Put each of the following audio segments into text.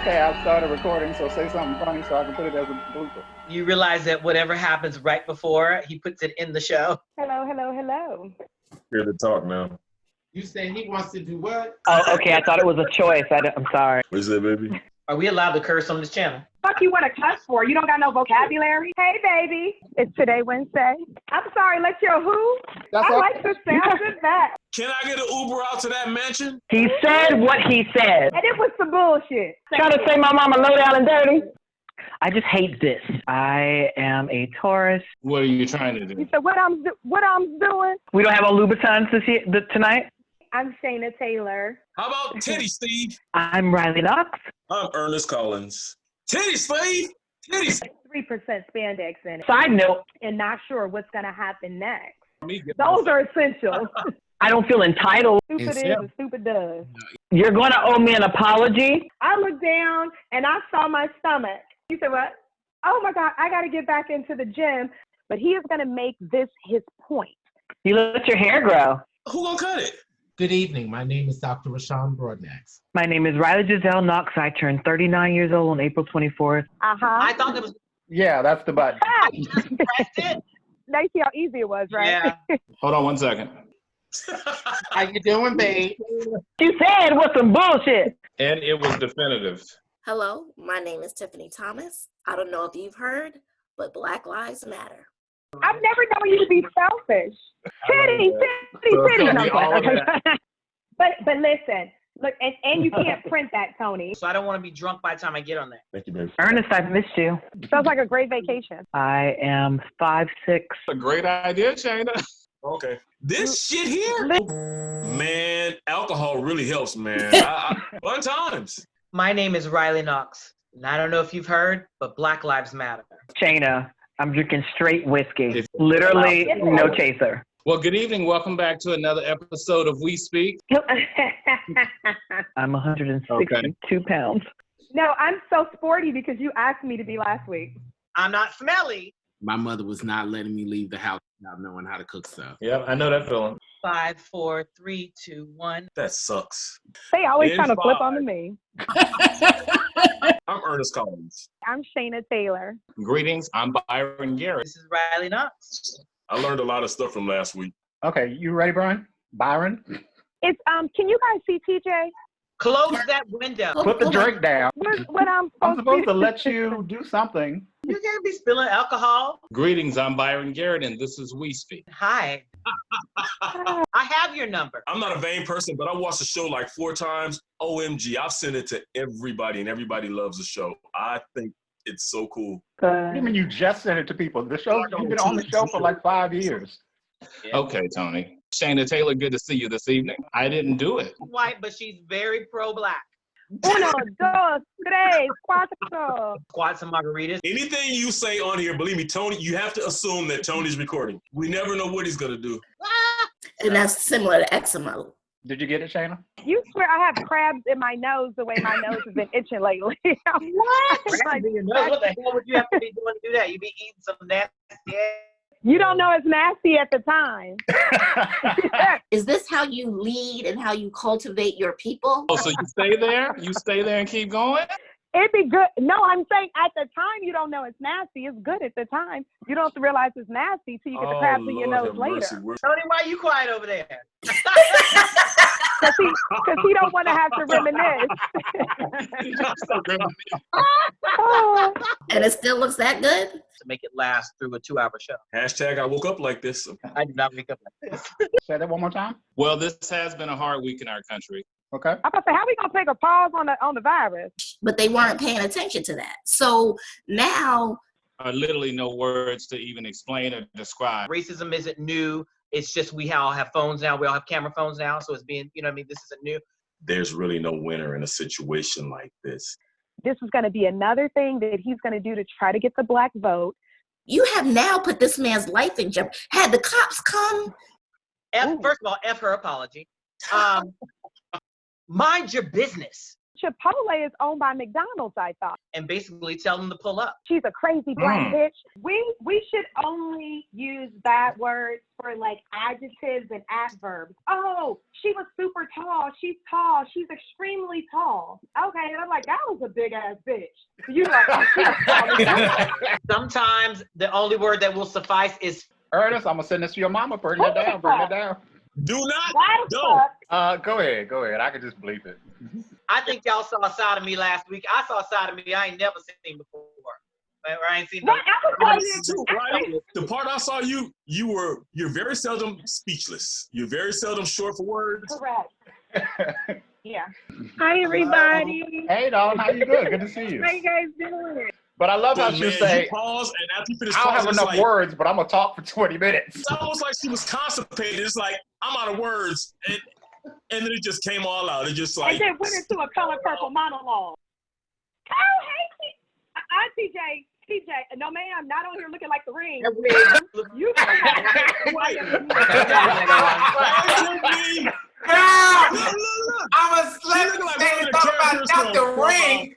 Okay, I've started recording, so say something funny so I can put it as a blooper. You realize that whatever happens right before, he puts it in the show. Hello, hello, hello. Here to talk now. You said he wants to do what? Oh, okay. I thought it was a choice. I'm sorry. What is that, baby? Are we allowed to curse on this channel? Fuck you want to cuss for? You don't got no vocabulary? Hey, baby. It's today Wednesday. I'm sorry, let your who? I like the sound of that. Can I get an Uber out to that mansion? He said what he said. And it was some bullshit. Trying to say my mama low down and dirty. I just hate this. I am a Taurus. What are you trying to do? You said what I'm doing? We don't have on Louboutins tonight. I'm Shayna Taylor. How about Titty Steve? I'm Riley Knox. I'm Ernest Collins. Titty Steve! Titty Steve! 3% spandex in it. Side note, And not sure what's going to happen next. Those are essential. I don't feel entitled. Stupid is and stupid does. You're going to owe me an apology. I looked down and I saw my stomach. You said what? Oh my God, I got to get back into the gym. But he is going to make this his point. You let your hair grow. Who gonna cut it? Good evening. My name is Dr. Rashawn Broadnax. My name is Riley Giselle Knox. I turned 39 years old on April 24th. I thought it was. Yeah, that's the button. Now you see how easy it was, right? Yeah. Hold on one second. How you doing, babe? You said it was some bullshit. And it was definitive. Hello, my name is Tiffany Thomas. I don't know if you've heard, but Black Lives Matter. I've never known you to be selfish. Titty. But listen, look, and you can't print that, Tony. So I don't want to be drunk by the time I get on there. Thank you, baby. Ernest, I've missed you. Sounds like a great vacation. I am 5'6". A great idea, Shayna. Okay. This shit here? Man, alcohol really helps, man. Fun times. My name is Riley Knox. And I don't know if you've heard, but Black Lives Matter. Shayna, I'm drinking straight whiskey. Literally no chaser. Well, good evening. Welcome back to another episode of We Speak. I'm 162 pounds. No, I'm so sporty because you asked me to be last week. I'm not smelly. My mother was not letting me leave the house without knowing how to cook stuff. Yeah, I know that feeling. 5, 4, 3, 2, 1. That sucks. They always In trying to flip 5. onto me. I'm Ernest Collins. I'm Shayna Taylor. Greetings. I'm Byron Garrett. This is Riley Knox. I learned a lot of stuff from last week. Okay, you ready, Brian? Byron? It's can you guys see TJ? Close that window. Put the drink down. What I'm supposed to let you do something. You can't be spilling alcohol. Greetings. I'm Byron Garrett, and this is We Speak. Hi. I have your number. I'm not a vain person, but I watched the show like 4 times. OMG, I've sent it to everybody, and everybody loves the show. I think it's so cool. What do you mean you just sent it to people? The show, you've been on the show for like 5 years. Yeah. Okay, Tony. Shayna Taylor, good to see you this evening. I didn't do it. White, but she's very pro-black. Uno, dos, tres, cuatro. Squats and margaritas. Anything you say on here, believe me, Tony, you have to assume that Tony's recording. We never know what he's going to do. And that's similar to eczema. Did you get it, Shayna? You swear I have crabs in my nose the way my nose has been itching lately. What? Like, What the hell would you have to be doing to do that? You'd be eating some nasty ass. you don't know it's nasty at the time. Is this how you lead and how you cultivate your people? Oh, so you stay there? You stay there and keep going? It'd be good. No, I'm saying at the time you don't know it's nasty. It's good at the time. You don't have to realize it's nasty till you get the crabs in your nose later. Tony, why are you quiet over there? Because he don't want to have to reminisce. And it still looks that good? To make it last through a 2-hour show. Hashtag I woke up like this. I did not wake up like this. Say that one more time. Well, this has been a hard week in our country. Okay. I'm about to say, how we gonna take a pause on the virus? But they weren't paying attention to that. So now, Literally no words to even explain or describe. Racism isn't new. It's just we all have phones now. We all have camera phones now. So it's being, you know what I mean? This isn't new. There's really no winner in a situation like this. This is going to be another thing that he's going to do to try to get the black vote. you have now put this man's life in jeopardy. Had the cops come? First of all, F her apology. Mind your business. Chipotle is owned by McDonald's, I thought. And basically tell them to pull up. She's a crazy black bitch. We should only use bad words for like adjectives and adverbs. Oh, she was super tall. She's tall. She's extremely tall. Okay, and I'm like, that was a big ass bitch. You like, oh, she was tall as hell. Sometimes the only word that will suffice is Ernest, I'm gonna send this to your mama. Bring it down. Bring it down. Do not. Why the Don't. fuck? Go ahead. Go ahead. I can just bleep it. I think y'all saw a side of me last week. I saw a side of me I ain't never seen before. I ain't seen What? I was Too, right? The part I saw you're very seldom speechless. You're very seldom short for words. correct. Yeah. Hi, everybody. Hey, Dawn. How you doing? Good to see you. How you guys doing? But I love how But she man, say, you pause, and after you finish I don't have pausing, it's enough like, words, but I'm gonna talk for 20 minutes. it's almost like she was constipated. It's like, I'm out of words. And then it just came all out. It just like, And then went into a color purple monologue. Oh, hey, TJ. No, ma'am, not on here looking like the ring. You I'm a slut. Not the ring.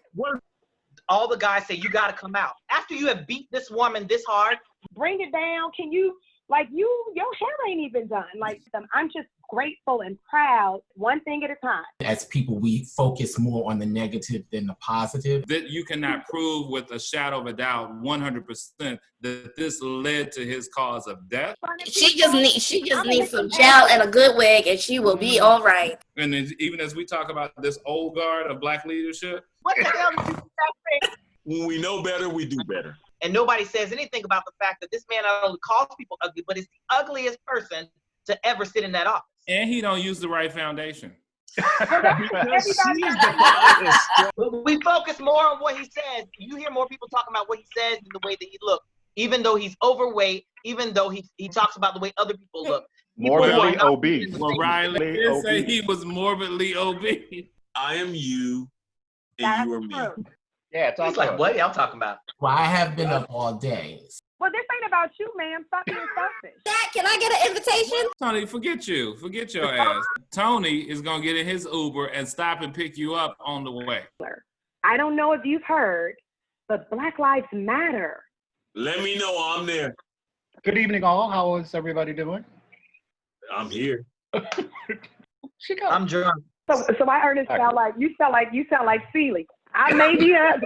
all the guys say you got to come out after you have beat this woman this hard. bring it down. Can you, like, your hair ain't even done. Like, I'm just grateful and proud, one thing at a time. As people, we focus more on the negative than the positive. That you cannot prove with a shadow of a doubt 100% that this led to his cause of death. She just needs some gel and a good wig, and she will be all right. And even as we talk about this old guard of black leadership, What the hell did you say? when we know better, we do better. And nobody says anything about the fact that this man not only calls people ugly, but is the ugliest person to ever sit in that office. and he don't use the right foundation. We focus more on what he says. You hear more people talking about what he says than the way that he looks. Even though he's overweight, even though he talks about the way other people look. Morbidly obese. Well, Riley did say he was morbidly obese. I am you, and you are me. True. Yeah, talk He's like, to us. what y'all talking about? Well, I have been up all day. Well, this ain't about you, ma'am. Stop being selfish. Dad, can I get an invitation? Tony, forget you. Forget your ass. Tony is going to get in his Uber and stop and pick you up on the way. I don't know if you've heard, but Black Lives Matter. Let me know I'm there. Good evening, all. How is everybody doing? I'm here. I'm drunk. So I heard it sound like you sound like Celie. I may be up,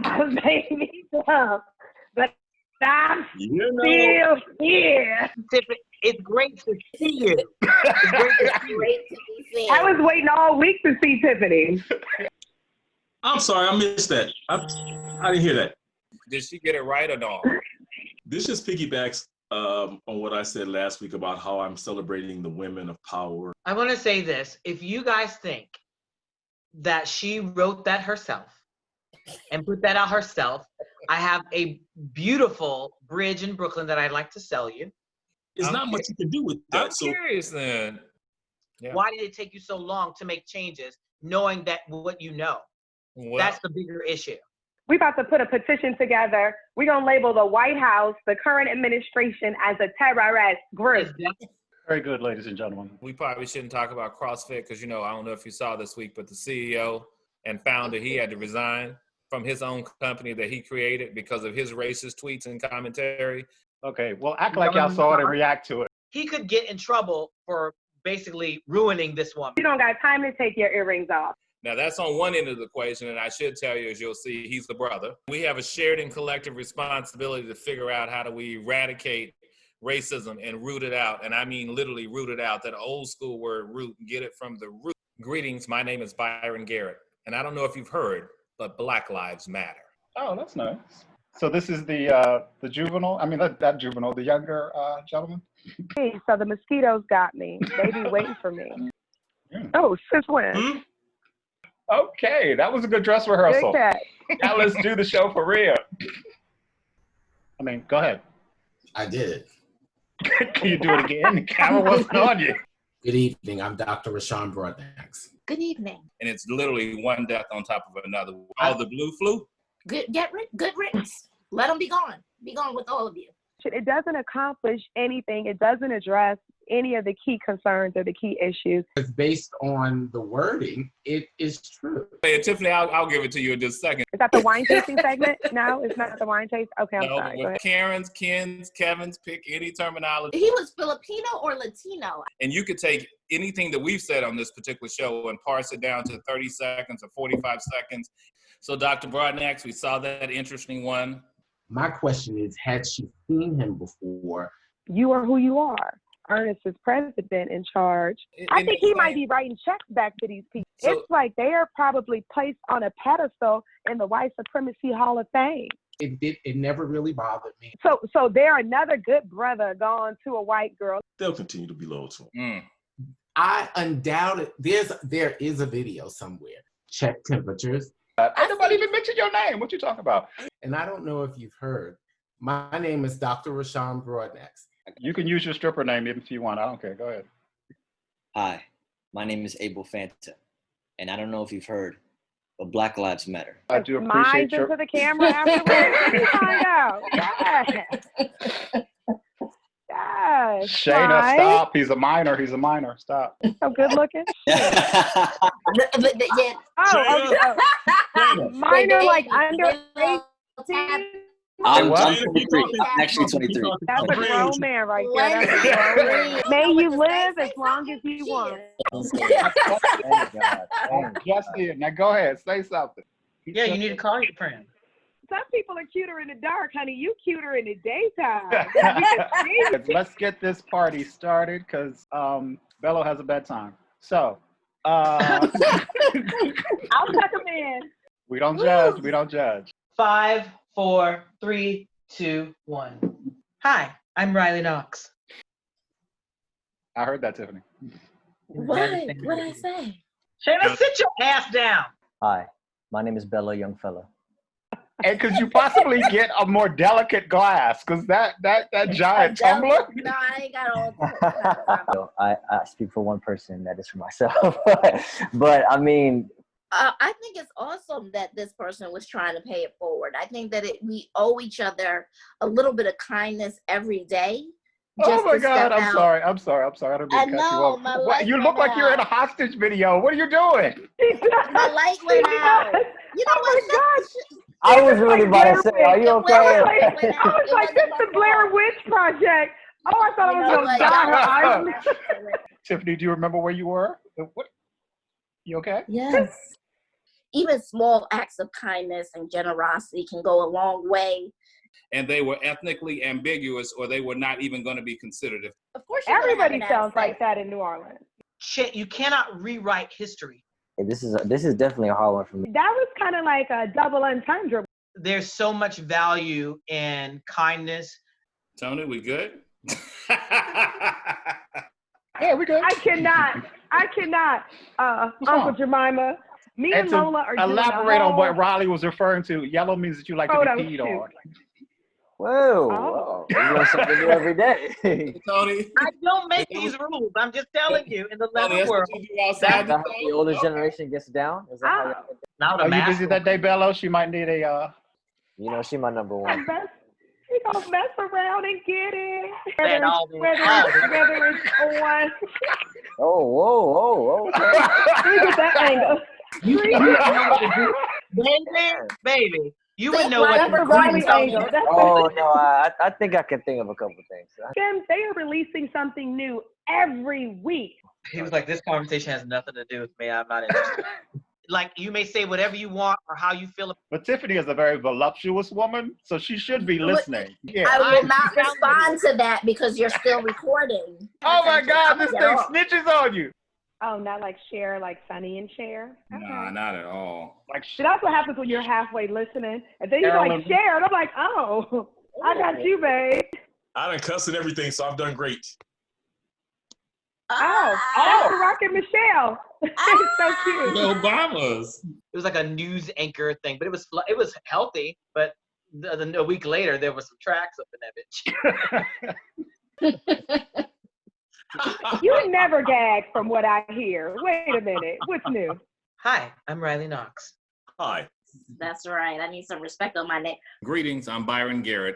I may be dumb, but I'm still here. It's great to see you. It's great to see you. Great to be seen. I was waiting all week to see Tiffany. I'm sorry, I missed that. I didn't hear that. Did she get it right or no? This just piggybacks on what I said last week about how I'm celebrating the women of power. I want to say this. If you guys think that she wrote that herself and put that out herself, I have a beautiful bridge in Brooklyn that I'd like to sell you. It's not much you can do with that. I'm curious then. Yeah. Why did it take you so long to make changes, knowing that what you know? Well, That's the bigger issue. We about to put a petition together. We're going to label the White House, the current administration, as a terrorist group. Very good, ladies and gentlemen. we probably shouldn't talk about CrossFit because, I don't know if you saw this week, but the CEO and founder, he had to resign from his own company that he created because of his racist tweets and commentary. Okay, well, act like y'all saw it and react to it. He could get in trouble for basically ruining this woman. You don't got time to take your earrings off. Now, that's on one end of the equation, and I should tell you, as you'll see, he's the brother. We have a shared and collective responsibility to figure out how do we eradicate racism and root it out, and I mean literally root it out, that old school word root, and get it from the root. Greetings, my name is Byron Garrett, and I don't know if you've heard, but Black Lives Matter. Oh, that's nice. So this is the juvenile, not juvenile, the younger gentleman? Hey, so the mosquitoes got me. They be waiting for me. Mm. Oh, since when? Okay, that was a good dress rehearsal. Good cat. Now let's do the show for real. Go ahead. I did. Can you do it again? The camera wasn't on you. Good evening. I'm Dr. Rashawn Broadnax. Good evening. And it's literally one death on top of another. All the blue flu. Good riddance. Let them be gone. Be gone with all of you. It doesn't accomplish anything. It doesn't address any of the key concerns or the key issues. It's based on the wording. It is true. Hey, Tiffany, I'll give it to you in just a second. Is that the wine tasting segment? No, it's not the wine taste. Okay, I'm No, sorry. Go with ahead. Karen's, Ken's, Kevin's, pick any terminology. He was Filipino or Latino? And you could take anything that we've said on this particular show and parse it down to 30 seconds or 45 seconds. So Dr. Broadnax, we saw that interesting one. My question is, had she seen him before? You are who you are. Ernest is president in charge. I think he might be writing checks back to these people. So- It's like they are probably placed on a pedestal in the White Supremacy Hall of Fame. It never really bothered me. So they're another good brother gone to a white girl. They'll continue to be loyal to him. I undoubted there is a video somewhere. Check temperatures. Nobody even mentioned your name. What you talking about? And I don't know if you've heard. My name is Dr. Rashawn Broadnax. You can use your stripper name if you want. I don't care. Go ahead. Hi, my name is Abel Fanta, and I don't know if you've heard, but Black Lives Matter. I do Smiles appreciate your. into the camera afterwards. Let me find out. Yes. Yes. Shayna, Right. stop. He's a minor. He's a minor. Stop. So good looking. Yeah. Oh, minor like under 18. I'm What? 23. I'm actually 23. That's a grown man right there. That's a grown man. May you live as long as you want. Oh, God. Oh, just did. Now go ahead. Say something. Yeah, you need to call your friend. Some people are cuter in the dark, honey. You cuter in the daytime. You can see. Let's get this party started because Bello has a bedtime. So I'll tuck them in. we don't judge. We don't judge. 5, 4, 3, 2, 1. Hi, I'm Riley Knox. I heard that, Tiffany. What did I say? Shayna, sit your ass down. Hi, my name is Bella Youngfella. And could you possibly get a more delicate glass? Because that giant tumbler. No, I ain't got all. So I speak for one person, that is for myself. But I mean, I think it's awesome that this person was trying to pay it forward. I think that we owe each other a little bit of kindness every day. Oh my to God! step I'm out. sorry. I'm sorry. I'm sorry. I don't mean to cut you know, off. my What, light you look went like you're in a out. hostage video. What are you doing? My light went out. You know Oh my what? I was really about to say, are you okay? I was like, this is the Blair Witch Project. Oh, I thought I was going to die. Her eyes. Tiffany, do you remember where you were? What? You okay? Yes. Even small acts of kindness and generosity can go a long way. And they were ethnically ambiguous, or they were not even going to be considered. Of course, you're gonna have Everybody an sounds accent. like that in New Orleans. Shit, you cannot rewrite history. This is definitely a hard one for me. That was kind of like a double entendre. There's so much value in kindness. Tony, we good? Yeah, we good. I cannot. Uncle Jemima, me and to Lola are doing elaborate a on whole what Riley was referring to. Yellow means that you like to photo be peed shoot. on. Whoa, Oh. you learn something new every day. Tony, I don't make these rules. I'm just telling you, in the Tony, leather that's world, what you do outside Is that how the older generation gets down? Is that how y'all get now the Are you mask. busy that day, Bello? She might need a. down? You know, she my number one. We gonna mess around and get it. Man, all the- Whether it's on. Oh, whoa, okay. Let me get that angle. Baby, you would know That's what the Riley angle. That's Oh no, I think I can think of a couple things. them. They are releasing something new every week. He was like, this conversation has nothing to do with me. I'm not interested. Like, you may say whatever you want or how you feel. But Tiffany is a very voluptuous woman, so she should be listening. Yeah. I will not respond to that because you're still recording. Oh my God, this Get thing off. snitches on you. Oh, not like Cher, like Sonny and Cher. Nah, not at all. Like, See, that's what happens when you're halfway listening. And then you're Carolyn. like, Cher. And I'm like, oh, I got you, babe. I done cussed and everything, so I've done great. Oh, that's Barack and Michelle. It's so cute. The Obamas. It was like a news anchor thing, but it was healthy. But a week later, there was some tracks up in that bitch. You never gag from what I hear. Wait a minute. What's new? Hi, I'm Riley Knox. Hi. That's right. I need some respect on my name. Greetings, I'm Byron Garrett.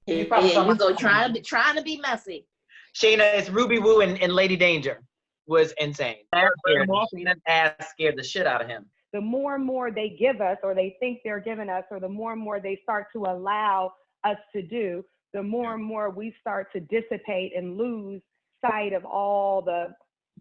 You Yeah, probably saw you my- go trying to be messy. Shayna, it's Ruby Woo and Lady Danger was insane. Shayna's ass scared the shit out of him. The more and more they give us, or they think they're giving us, or the more and more they start to allow us to do, the more and more we start to dissipate and lose sight of all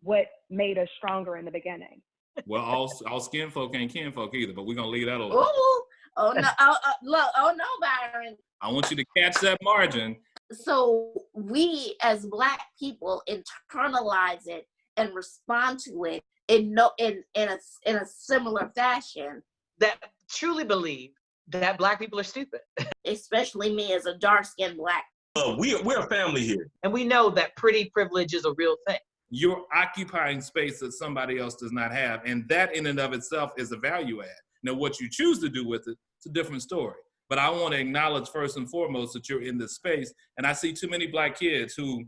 what made us stronger in the beginning. Well, all skin folk ain't kin folk either, but we're gonna leave that alone. Ooh, oh no, oh no, Byron. I want you to catch that margin. So we as Black people internalize it and respond to it in a similar fashion. That truly believe that Black people are stupid. Especially me as a dark-skinned Black. We're a family here. And we know that pretty privilege is a real thing. You're occupying space that somebody else does not have. And that in and of itself is a value add. Now, what you choose to do with it, it's a different story. But I want to acknowledge first and foremost that you're in this space. And I see too many Black kids who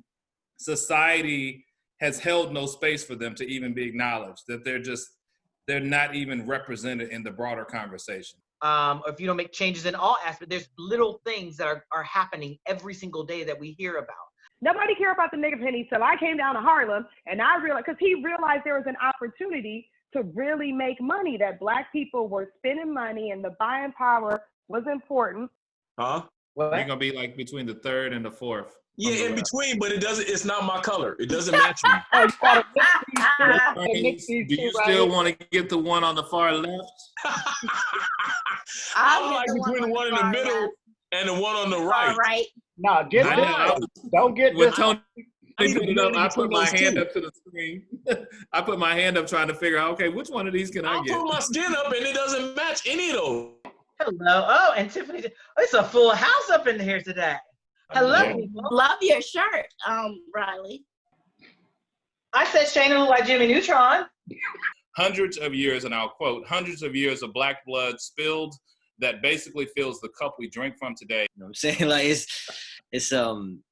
society has held no space for them to even be acknowledged, that they're not even represented in the broader conversation. If you don't make changes in all aspects, there's little things that are happening every single day that we hear about. Nobody cared about the nigga penny till I came down to Harlem, and I realized, because he realized there was an opportunity to really make money, that Black people were spending money and the buying power was important. Huh? What? You're gonna be like between the third and the fourth. Yeah, in between, but it's not my color. It doesn't match me. Oh, you gotta mix these two. Do you still want to get the one on the far left? I like between the one in the middle and the one on the right. All right. No, get it. Don't get when this. Tony put it up, I put my hand up to the screen. I put my hand up trying to figure out, okay, which one of these can I get? I put my skin up and it doesn't match any of those. Hello. Oh, and Tiffany, it's a full house up in here today. Hello. Love your shirt, Riley. I said Shayna looked like Jimmy Neutron. Hundreds of years, and I'll quote, hundreds of years of Black blood spilled that basically fills the cup we drink from today. You know what I'm saying? Like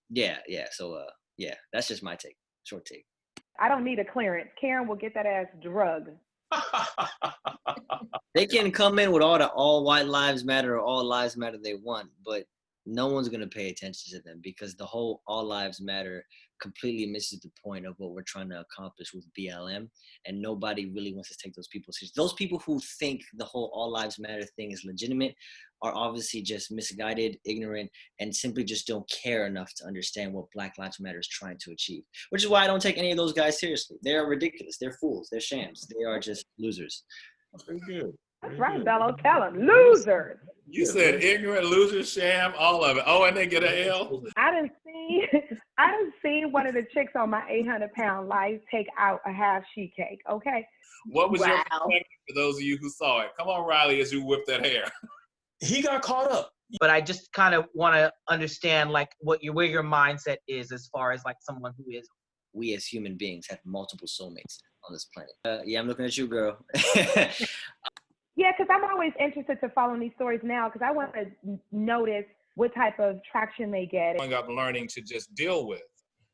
yeah. So yeah, that's just my take. Short take. I don't need a clearance. Karen will get that ass drugged. They can come in with all white lives matter or all lives matter they want, but no one's going to pay attention to them because the whole all lives matter completely misses the point of what we're trying to accomplish with BLM, and nobody really wants to take those people seriously. Those people who think the whole all lives matter thing is legitimate are obviously just misguided, ignorant, and simply just don't care enough to understand what Black Lives Matter is trying to achieve, which is why I don't take any of those guys seriously. They are ridiculous. They're fools. They're shams. They are just losers. Very good. That's right, Bello. Tell them. Losers. You said ignorant, loser, sham, all of it. Oh, and they get an L? I done seen one of the chicks on my 800-pound life take out a half sheet cake, okay? What was your perspective for those of you who saw it? Come on, Riley, as you whip that hair. He got caught up. But I just kind of want to understand like where your mindset is as far as like someone who is. We as human beings have multiple soulmates on this planet. Yeah, I'm looking at you, girl. Yeah, because I'm always interested to follow these stories now because I want to notice what type of traction they get. Growing up learning to just deal with.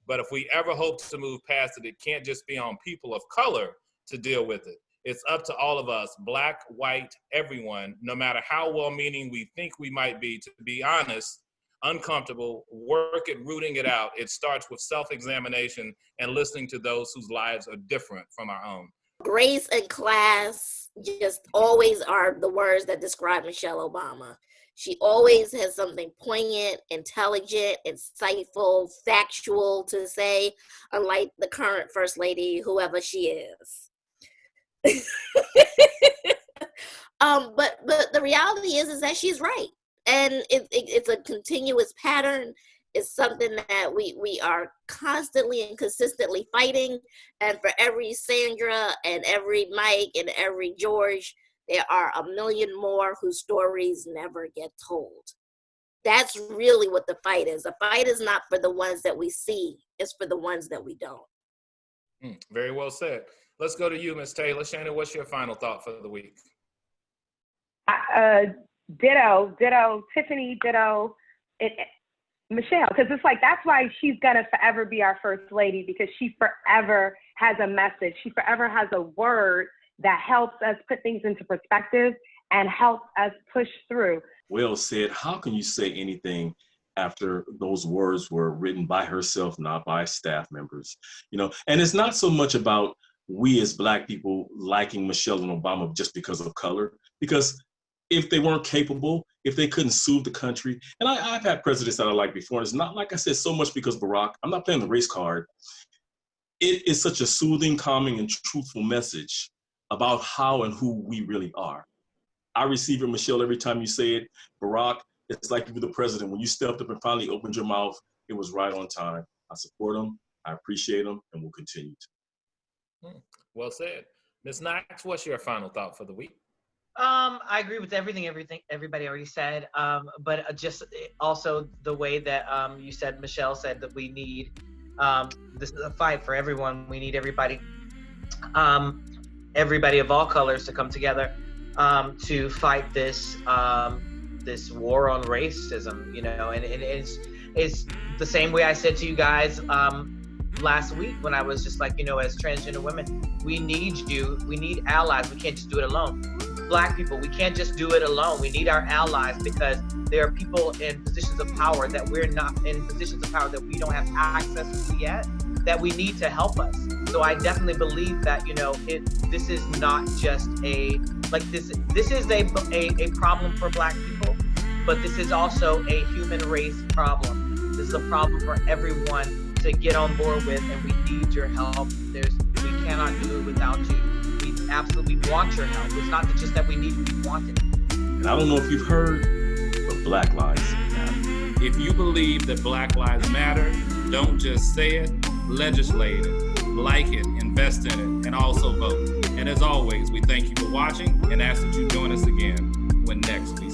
But if we ever hope to move past it, it can't just be on people of color to deal with it. It's up to all of us, Black, white, everyone, no matter how well-meaning we think we might be, to be honest, uncomfortable, work at rooting it out. It starts with self-examination and listening to those whose lives are different from our own. Grace and class just always are the words that describe Michelle Obama. She always has something poignant, intelligent, insightful, factual to say, unlike the current First Lady, whoever she is. But the reality is that she's right. And it's a continuous pattern. It's something that we are constantly and consistently fighting. And for every Sandra and every Mike and every George, there are a million more whose stories never get told. That's really what the fight is. The fight is not for the ones that we see. It's for the ones that we don't. Very well said. Let's go to you, Ms. Taylor. Shannon, what's your final thought for the week? Ditto, Tiffany, ditto, Michelle, because it's like, that's why she's gonna forever be our First Lady, because she forever has a message. She forever has a word that helps us put things into perspective and helps us push through. Well said. How can you say anything after those words were written by herself, not by staff members. You know, and it's not so much about we as Black people liking Michelle and Obama just because of color, because if they weren't capable, if they couldn't soothe the country, and I've had presidents that I liked before, and it's not, like I said, so much because Barack, I'm not playing the race card. It is such a soothing, calming, and truthful message about how and who we really are. I receive it, Michelle, every time you say it. Barack, it's like you were the president. When you stepped up and finally opened your mouth, it was right on time. I support him, I appreciate him, and will continue to. Well said. Ms. Knox, what's your final thought for the week? I agree with everything everybody already said, but just also the way that you said, Michelle said that we need, this is a fight for everyone. We need everybody of all colors to come together to fight this this war on racism, you know, and it's the same way I said to you guys last week when I was just like, you know, as transgender women, we need you, we need allies. We can't just do it alone. Black people, we can't just do it alone. We need our allies because there are people in positions of power that we're not in positions of power that we don't have access to yet, that we need to help us. So I definitely believe that, you know, this is not just this is a problem for Black people, but this is also a human race problem. This is a problem for everyone to get on board with, and we need your help. We cannot do it without you. We absolutely want your help. It's not just that we need it, we want it. And I don't know if you've heard, but Black Lives Matter. If you believe that Black Lives Matter, don't just say it, legislate it, like it, invest in it, and also vote. And as always, we thank you for watching and ask that you join us again when next we